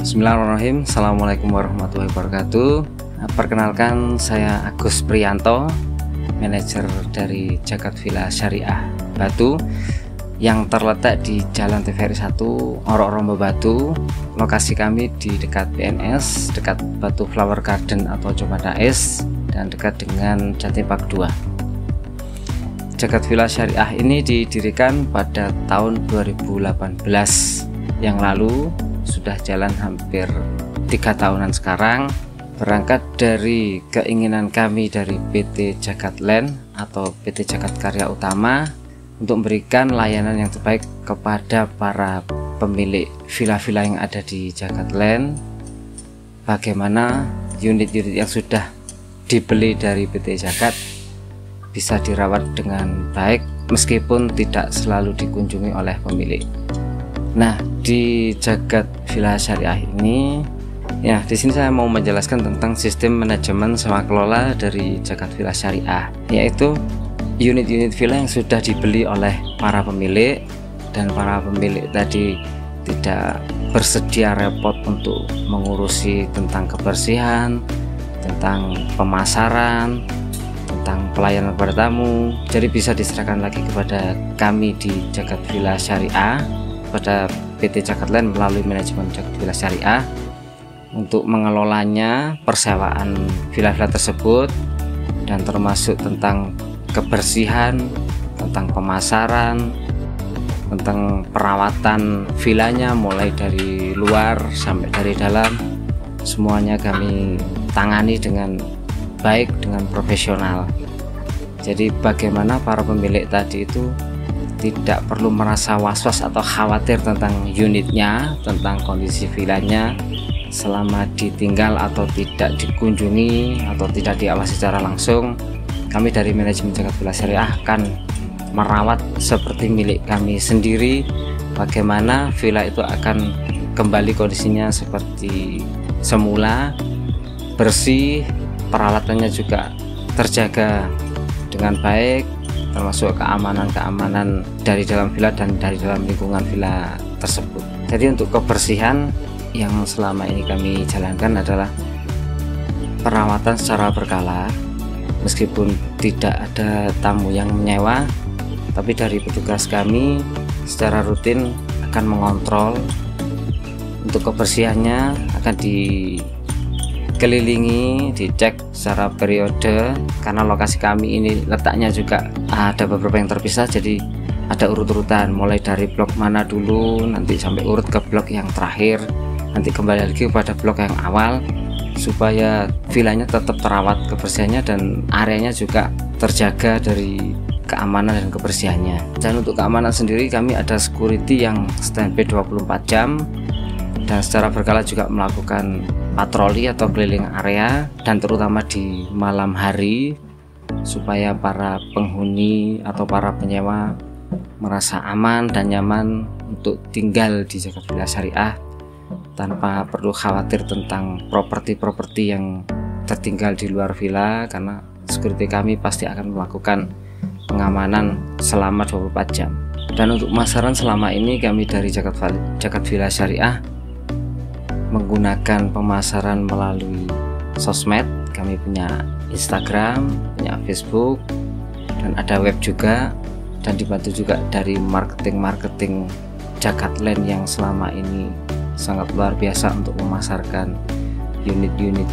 Bismillahirrahmanirrahim. Assalamualaikum warahmatullahi wabarakatuh. Perkenalkan, saya Agus Priyanto, manajer dari Jagat Villa Syariah Batu yang terletak di Jalan TVRI 1, Orok-Rombo Batu. Lokasi kami di dekat PNS, dekat Batu Flower Garden atau Jomada S, dan dekat dengan Jatimpak 2. Jagat Villa Syariah ini didirikan pada tahun 2018 yang lalu, sudah jalan hampir 3 tahunan sekarang. Berangkat dari keinginan kami dari PT Jagat Land atau PT Jagat Karya Utama untuk memberikan layanan yang terbaik kepada para pemilik villa-villa yang ada di Jagat Land. Bagaimana unit-unit yang sudah dibeli dari PT Jagat bisa dirawat dengan baik meskipun tidak selalu dikunjungi oleh pemilik. Nah, di Jagat Villa Syariah ini, ya, di sini saya mau menjelaskan tentang sistem manajemen sewa kelola dari Jagat Villa Syariah, yaitu unit-unit villa yang sudah dibeli oleh para pemilik, dan para pemilik tadi tidak bersedia repot untuk mengurusi tentang kebersihan, tentang pemasaran, tentang pelayanan kepada tamu. Jadi bisa diserahkan lagi kepada kami di Jagat Villa Syariah, pada PT Jagat Land melalui manajemen Jagat Villa Syariah untuk mengelolanya, persewaan villa-villa tersebut, dan termasuk tentang kebersihan, tentang pemasaran, tentang perawatan villanya mulai dari luar sampai dari dalam. Semuanya kami tangani dengan baik, dengan profesional. Jadi bagaimana para pemilik tadi itu tidak perlu merasa was-was atau khawatir tentang unitnya, tentang kondisi villanya selama ditinggal atau tidak dikunjungi atau tidak diawasi secara langsung. Kami dari manajemen Jagat Villa Syariah akan merawat seperti milik kami sendiri. Bagaimana villa itu akan kembali kondisinya seperti semula, bersih, peralatannya juga terjaga dengan baik, termasuk keamanan dari dalam villa dan dari dalam lingkungan villa tersebut. Jadi untuk kebersihan yang selama ini kami jalankan adalah perawatan secara berkala, meskipun tidak ada tamu yang menyewa, tapi dari petugas kami secara rutin akan mengontrol. Untuk kebersihannya akan dikelilingi, dicek secara periode, karena lokasi kami ini letaknya juga ada beberapa yang terpisah, jadi ada urut-urutan mulai dari blok mana dulu, nanti sampai urut ke blok yang terakhir, nanti kembali lagi kepada blok yang awal, supaya villanya tetap terawat kebersihannya dan areanya juga terjaga dari keamanan dan kebersihannya. Dan untuk keamanan sendiri kami ada security yang standby 24 jam dan secara berkala juga melakukan patroli atau keliling area, dan terutama di malam hari supaya para penghuni atau para penyewa merasa aman dan nyaman untuk tinggal di Jagat Villa Syariah tanpa perlu khawatir tentang properti-properti yang tertinggal di luar villa, karena security kami pasti akan melakukan pengamanan selama 24 jam. Dan untuk pemasaran selama ini kami dari Jagat Villa Syariah menggunakan pemasaran melalui sosmed. Kami punya Instagram, punya Facebook, dan ada web juga, dan dibantu juga dari marketing Jagat Land yang selama ini sangat luar biasa untuk memasarkan unit-unit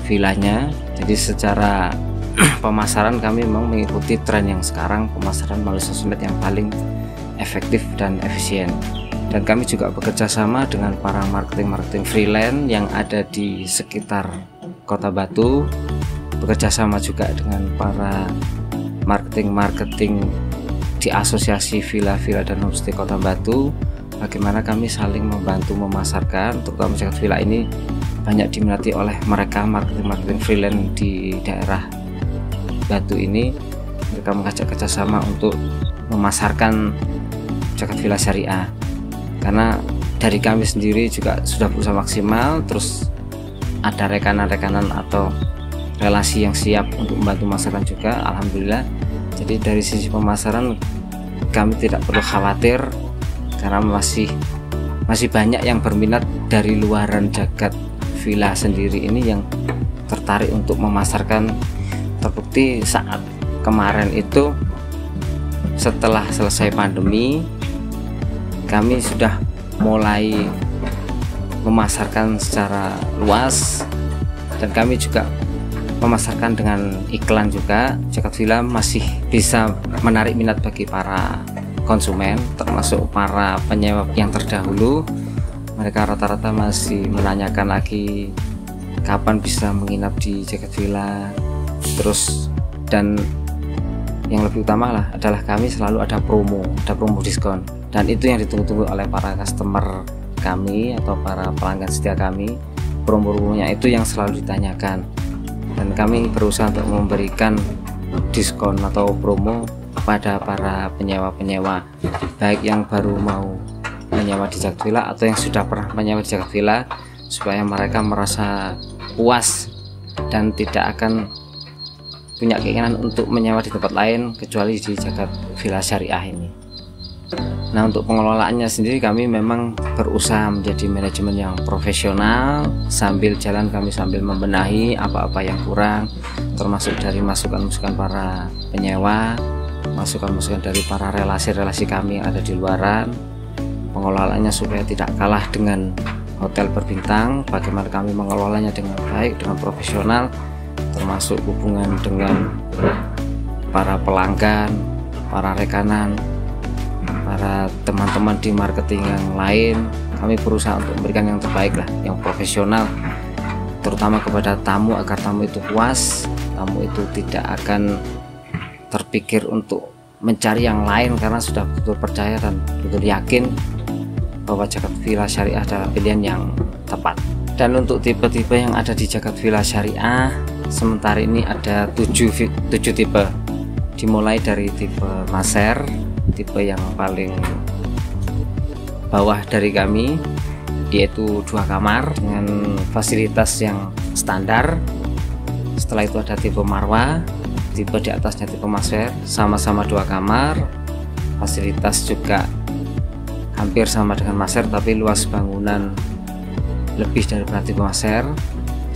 villanya. Jadi secara pemasaran kami memang mengikuti tren yang sekarang, pemasaran melalui sosmed yang paling efektif dan efisien. Dan kami juga bekerja sama dengan para marketing freelance yang ada di sekitar Kota Batu, bekerja sama juga dengan para marketing di Asosiasi Villa-Villa dan Homestay Kota Batu. Bagaimana kami saling membantu memasarkan, terutama Jagat Villa ini banyak diminati oleh mereka marketing freelance di daerah Batu ini. Mereka mengajak kerjasama untuk memasarkan Jagat Villa Syariah, karena dari kami sendiri juga sudah berusaha maksimal, terus ada rekanan-rekanan atau relasi yang siap untuk membantu masyarakat juga, alhamdulillah. Jadi dari sisi pemasaran kami tidak perlu khawatir karena masih masih banyak yang berminat dari luaran Jagat Villa sendiri ini yang tertarik untuk memasarkan. Terbukti saat kemarin itu setelah selesai pandemi, kami sudah mulai memasarkan secara luas, dan kami juga memasarkan dengan iklan juga. Jagat Villa masih bisa menarik minat bagi para konsumen, termasuk para penyewa yang terdahulu. Mereka rata-rata masih menanyakan lagi kapan bisa menginap di Jagat Villa. Terus, dan yang lebih utama lah adalah kami selalu ada promo diskon, dan itu yang ditunggu-tunggu oleh para customer kami atau para pelanggan setia kami. Promo-promonya itu yang selalu ditanyakan, dan kami berusaha untuk memberikan diskon atau promo kepada para penyewa-penyewa, baik yang baru mau menyewa di Jagat Villa atau yang sudah pernah menyewa di Jagat Villa, supaya mereka merasa puas dan tidak akan punya keinginan untuk menyewa di tempat lain kecuali di Jagat Villa Syariah ini. Nah, untuk pengelolaannya sendiri kami memang berusaha menjadi manajemen yang profesional. Sambil jalan kami sambil membenahi apa-apa yang kurang, termasuk dari masukan-masukan para penyewa, masukan-masukan dari para relasi-relasi kami yang ada di luaran. Pengelolaannya supaya tidak kalah dengan hotel berbintang, bagaimana kami mengelolanya dengan baik, dengan profesional, termasuk hubungan dengan para pelanggan, para rekanan, para teman-teman di marketing yang lain. Kami berusaha untuk memberikan yang terbaik lah, yang profesional, terutama kepada tamu, agar tamu itu puas, tamu itu tidak akan terpikir untuk mencari yang lain karena sudah betul percaya dan betul yakin bahwa Jagat Villa Syariah adalah pilihan yang tepat. Dan untuk tipe-tipe yang ada di Jagat Villa Syariah, sementara ini ada 7 tipe, dimulai dari tipe master, tipe yang paling bawah dari kami, yaitu 2 kamar dengan fasilitas yang standar. Setelah itu ada tipe marwah, tipe di atasnya tipe master, sama-sama 2 kamar, fasilitas juga hampir sama dengan master, tapi luas bangunan lebih daripada tipe master.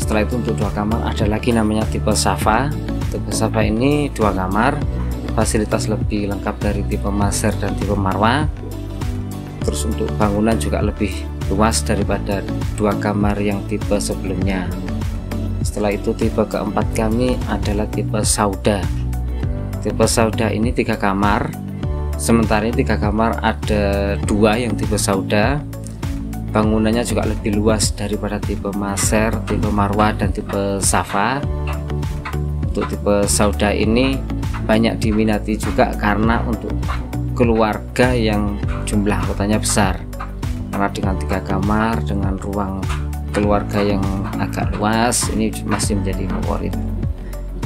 Setelah itu untuk 2 kamar ada lagi namanya tipe Safa. Tipe Safa ini 2 kamar, fasilitas lebih lengkap dari tipe master dan tipe marwah. Terus untuk bangunan juga lebih luas daripada 2 kamar yang tipe sebelumnya. Setelah itu tipe keempat kami adalah tipe Sauda. Tipe Sauda ini 3 kamar, sementara ini 3 kamar ada 2 yang tipe Sauda. Bangunannya juga lebih luas daripada tipe master, tipe marwah, dan tipe Safa. Untuk tipe Sauda ini banyak diminati juga karena untuk keluarga yang jumlah anggotanya besar, karena dengan 3 kamar dengan ruang keluarga yang agak luas, ini masih menjadi favorit.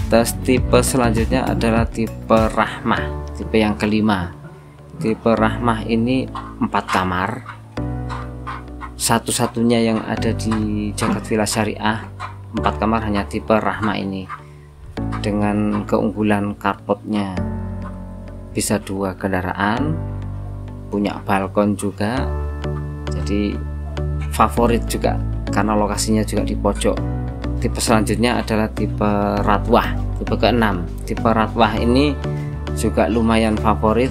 Terus tipe selanjutnya adalah tipe Rahmah, tipe yang kelima. Tipe Rahmah ini 4 kamar, satu-satunya yang ada di Jagat Villa Syariah. 4 kamar hanya tipe Rahmah ini, dengan keunggulan carportnya bisa 2 kendaraan, punya balkon juga, jadi favorit juga karena lokasinya juga di pojok. Tipe selanjutnya adalah tipe Ratwah, tipe ke-6. Tipe Ratwah ini juga lumayan favorit,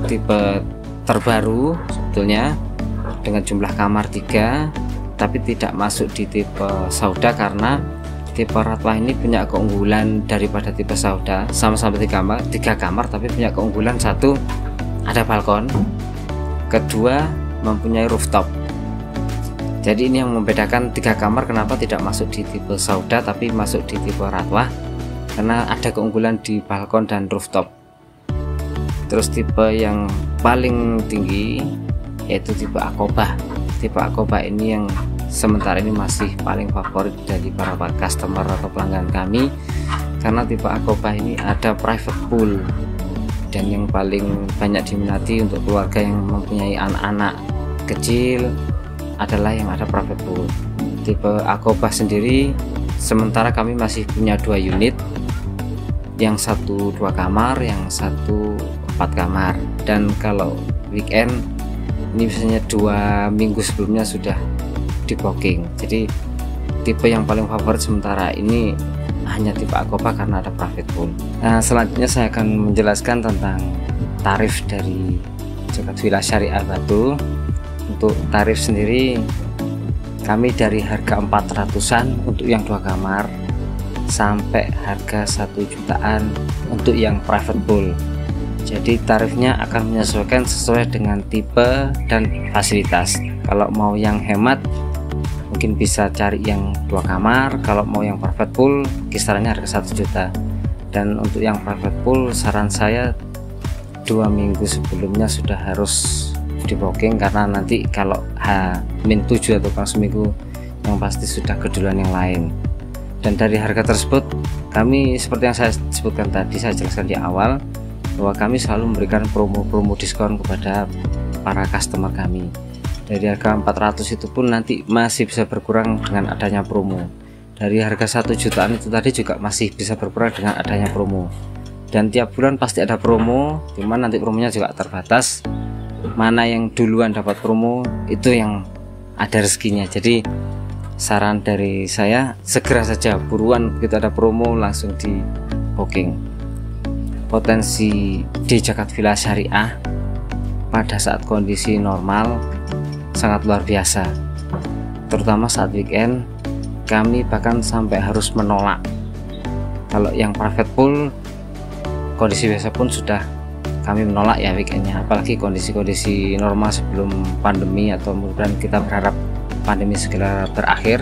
tipe terbaru sebetulnya, dengan jumlah kamar 3, tapi tidak masuk di tipe Sauda karena tipe Ratwah ini punya keunggulan daripada tipe Sauda. Sama-sama 3 kamar, tapi punya keunggulan: 1, ada balkon; kedua, mempunyai rooftop. Jadi ini yang membedakan 3 kamar kenapa tidak masuk di tipe Sauda tapi masuk di tipe Ratwah, karena ada keunggulan di balkon dan rooftop. Terus tipe yang paling tinggi yaitu tipe Akobah. Tipe Akobah ini yang sementara ini masih paling favorit dari para customer atau pelanggan kami, karena tipe Akobah ini ada private pool, dan yang paling banyak diminati untuk keluarga yang mempunyai anak-anak kecil adalah yang ada private pool. Tipe Akobah sendiri sementara kami masih punya 2 unit, yang satu 2 kamar, yang satu 4 kamar. Dan kalau weekend ini biasanya 2 minggu sebelumnya sudah di booking. Jadi tipe yang paling favorit sementara ini hanya tipe Akopa karena ada private pool. Nah, selanjutnya saya akan menjelaskan tentang tarif dari Jagat Villa Syariah Batu. Untuk tarif sendiri kami dari harga 400-an untuk yang 2 kamar sampai harga 1 jutaan untuk yang private pool. Jadi tarifnya akan menyesuaikan sesuai dengan tipe dan fasilitas. Kalau mau yang hemat mungkin bisa cari yang 2 kamar, kalau mau yang private pool kisarannya harga 1 juta. Dan untuk yang private pool saran saya 2 minggu sebelumnya sudah harus di booking, karena nanti kalau H-7 atau seminggu yang pasti sudah keduluan yang lain. Dan dari harga tersebut kami, seperti yang saya sebutkan tadi, saya jelaskan di awal bahwa kami selalu memberikan promo-promo diskon kepada para customer kami. Dari harga 400 itu pun nanti masih bisa berkurang dengan adanya promo. Dari harga 1 jutaan itu tadi juga masih bisa berkurang dengan adanya promo. Dan tiap bulan pasti ada promo, cuman nanti promonya juga terbatas. Mana yang duluan dapat promo itu yang ada rezekinya. Jadi saran dari saya, segera saja, buruan begitu ada promo langsung di booking. Potensi di Jagat Villa Syariah pada saat kondisi normal sangat luar biasa, terutama saat weekend. Kami bahkan sampai harus menolak. Kalau yang private pool kondisi biasa pun sudah kami menolak ya weekendnya, apalagi kondisi-kondisi normal sebelum pandemi, atau kemudian kita berharap pandemi segera berakhir.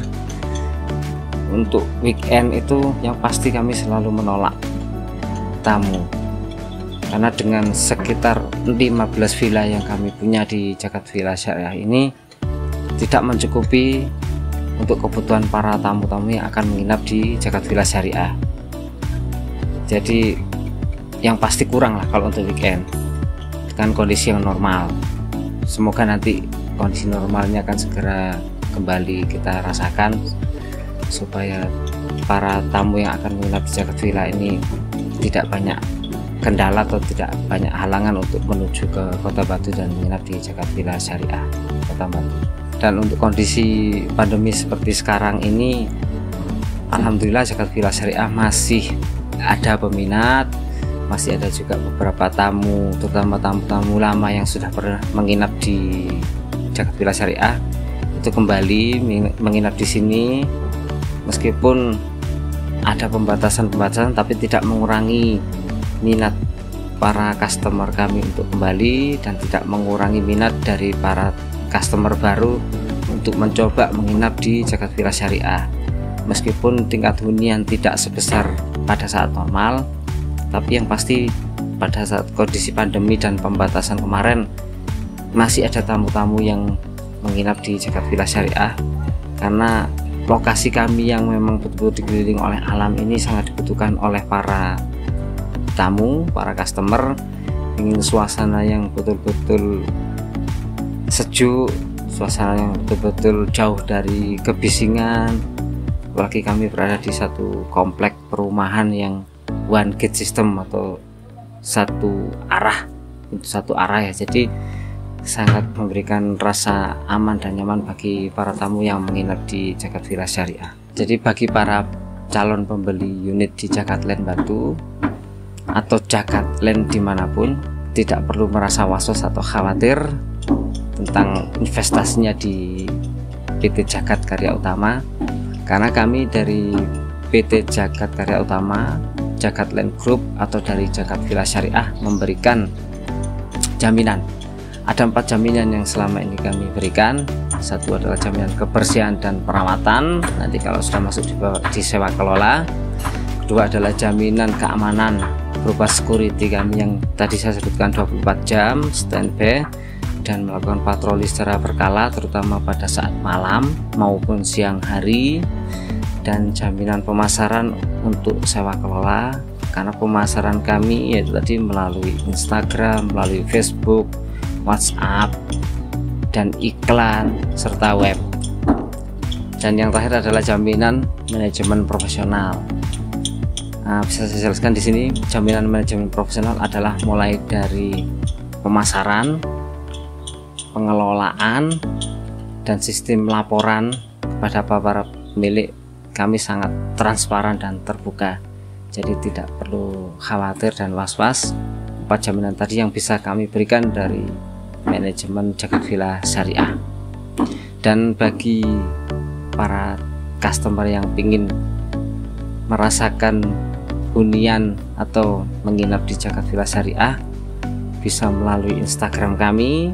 Untuk weekend itu yang pasti kami selalu menolak tamu, karena dengan sekitar 15 villa yang kami punya di Jagat Villa Syariah ini tidak mencukupi untuk kebutuhan para tamu-tamu yang akan menginap di Jagat Villa Syariah. Jadi yang pasti kurang lah kalau untuk weekend dengan kondisi yang normal. Semoga nanti kondisi normalnya akan segera kembali kita rasakan, supaya para tamu yang akan menginap di Jagat Villa ini tidak banyak kendala atau tidak banyak halangan untuk menuju ke Kota Batu dan menginap di Jagat Villa Syariah Kota Batu. Dan untuk kondisi pandemi seperti sekarang ini, alhamdulillah Jagat Villa Syariah masih ada peminat, masih ada juga beberapa tamu, terutama tamu-tamu lama yang sudah pernah menginap di Jagat Villa Syariah itu kembali menginap di sini, meskipun ada pembatasan-pembatasan tapi tidak mengurangi minat para customer kami untuk kembali, dan tidak mengurangi minat dari para customer baru untuk mencoba menginap di Jagat Villa Syariah. Meskipun tingkat hunian tidak sebesar pada saat normal, tapi yang pasti pada saat kondisi pandemi dan pembatasan kemarin masih ada tamu-tamu yang menginap di Jagat Villa Syariah, karena lokasi kami yang memang betul-betul dikelilingi oleh alam ini sangat dibutuhkan oleh para tamu, para customer. Ingin suasana yang betul-betul sejuk, suasana yang betul-betul jauh dari kebisingan, apalagi kami berada di satu komplek perumahan yang one gate system atau satu arah, itu satu arah ya. Jadi sangat memberikan rasa aman dan nyaman bagi para tamu yang menginap di Jagat Villa Syariah. Jadi bagi para calon pembeli unit di Jagatland Batu atau Jagatland dimanapun, tidak perlu merasa was-was atau khawatir tentang investasinya di PT Jagat Karya Utama, karena kami dari PT Jagat Karya Utama, Jagatland Group atau dari Jagat Villa Syariah memberikan jaminan. Ada 4 jaminan yang selama ini kami berikan. Satu adalah jaminan kebersihan dan perawatan, nanti kalau sudah masuk di sewa kelola. Kedua adalah jaminan keamanan berupa security kami yang tadi saya sebutkan 24 jam standby dan melakukan patroli secara berkala, terutama pada saat malam maupun siang hari. Dan jaminan pemasaran untuk sewa kelola, karena pemasaran kami yaitu tadi melalui Instagram, melalui Facebook, WhatsApp, dan iklan serta web. Dan yang terakhir adalah jaminan manajemen profesional. Nah, bisa saya jelaskan di sini, jaminan manajemen profesional adalah mulai dari pemasaran pengelolaan dan sistem laporan kepada para pemilik kami sangat transparan dan terbuka. Jadi tidak perlu khawatir dan was-was. 4 jaminan tadi yang bisa kami berikan dari manajemen Jagat Villa Syariah. Dan bagi para customer yang ingin merasakan hunian atau menginap di Jagat Villa Syariah, bisa melalui Instagram kami,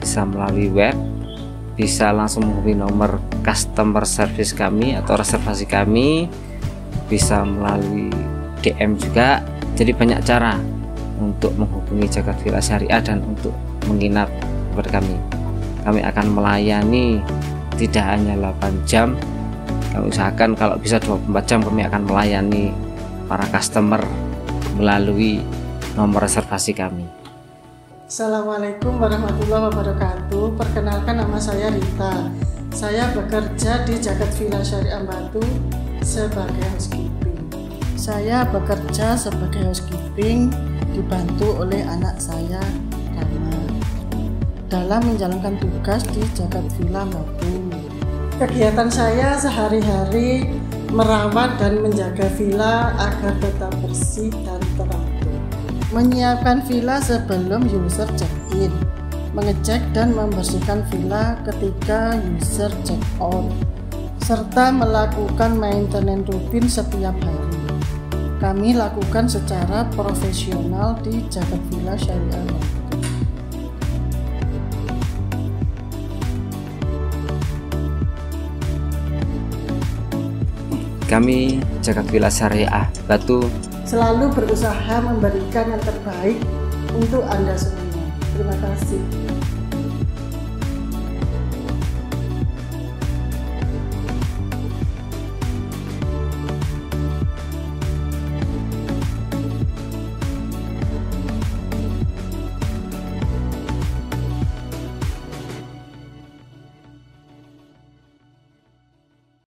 bisa melalui web, bisa langsung menghubungi nomor customer service kami atau reservasi kami, bisa melalui DM juga. Jadi banyak cara untuk menghubungi Jagat Villa Syariah dan untuk menginap kepada kami. Kami akan melayani tidak hanya 8 jam, kami usahakan kalau bisa 24 jam kami akan melayani para customer melalui nomor reservasi kami. Assalamualaikum warahmatullahi wabarakatuh. Perkenalkan, nama saya Rita. Saya bekerja di Jagat Villa Syariah Batu sebagai housekeeping. Saya bekerja sebagai housekeeping dibantu oleh anak saya Dharma dalam menjalankan tugas di Jagat Villa Batu. Kegiatan saya sehari-hari merawat dan menjaga villa agar tetap bersih dan teratur. Menyiapkan villa sebelum user check-in, mengecek dan membersihkan villa ketika user check-out, serta melakukan maintenance rutin setiap hari. Kami lakukan secara profesional di Jagat Villa Syariah Batu. Kami Jagat Villa Syariah Batu selalu berusaha memberikan yang terbaik untuk Anda semua. Terima kasih.